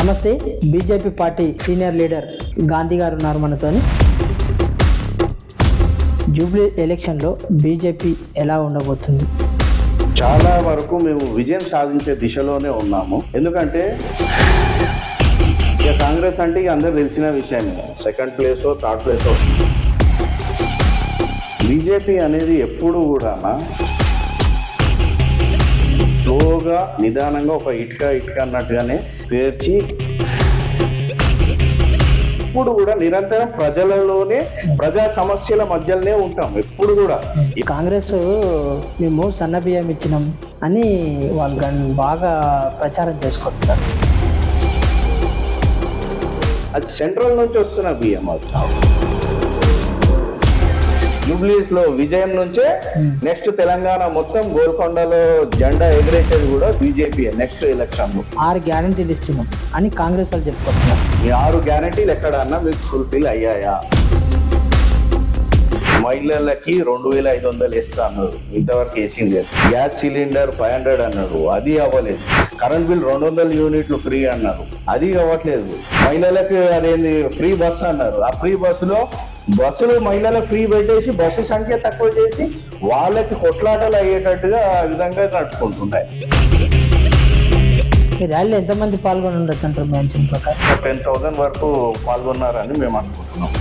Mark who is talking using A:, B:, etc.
A: నమస్తే. BJP party senior leader Gandhi గారు ఉన్నారు మనతోని. జూబ్లీ ఎలక్షన్లో బీజేపీ ఎలా ఉండబోతుంది?
B: చాలా వరకు మేము విజయం సాధించే దిశలోనే ఉన్నాము. ఎందుకంటే ఇక కాంగ్రెస్ అంటే ఇక అందరు తెలిసిన విషయమే, సెకండ్ ప్లేసో థర్డ్ ప్లేసో. బీజేపీ అనేది ఎప్పుడు కూడా స్లోగా నిదానంగా ఒక ఇటుక అన్నట్టుగానే పేర్చి ఎప్పుడు కూడా నిరంతరం ప్రజలలోనే ప్రజా సమస్యల మధ్యలోనే ఉంటాం ఎప్పుడు కూడా.
A: కాంగ్రెస్ మేము సన్న బియ్యం ఇచ్చినాం అని వాళ్ళు బాగా ప్రచారం చేసుకుంటున్నారు.
B: అది సెంట్రల్ నుంచి వస్తున్న బియ్యం. అది జూబ్లీస్ లో విజయం నుంచే నెక్స్ట్ తెలంగాణ మొత్తం గోల్కొండలో జెండా ఎగరేసేది కూడా బీజేపీ నెక్స్ట్ ఎలక్షన్ లో.
A: 6 గ్యారంటీలు ఇస్తున్నాం అని కాంగ్రెస్ వాళ్ళు చెప్పుకుంటున్నారు.
B: ఈ 6 గ్యారంటీలు ఎక్కడన్నా మీకు ఫుల్ఫిల్ అయ్యాయా? మహిళలకి 2500 ఇస్తా అన్నారు, ఇంతవరకు వేసింది లేదు. గ్యాస్ సిలిండర్ 500 అన్నారు, అది అవ్వలేదు. కరెంట్ బిల్ 200 యూనిట్లు ఫ్రీ అన్నారు, అది అవ్వట్లేదు. మహిళలకు అదేంది ఫ్రీ బస్సు అన్నారు, ఆ ఫ్రీ బస్సులో బస్సులు మహిళలకు ఫ్రీ పెట్టేసి బస్సు సంఖ్య తక్కువ చేసి వాళ్ళకి కొట్లాటలు అయ్యేటట్టుగా ఆ విధంగా నడుచుకుంటున్నాయి.
A: ఈ ర్యాలీలో ఎంతమంది పాల్గొని ఉండొచ్చు అంటారు మీ అంచనా ప్రకారం?
B: 10,000 వరకు పాల్గొన్నారని మేము అనుకుంటున్నాం.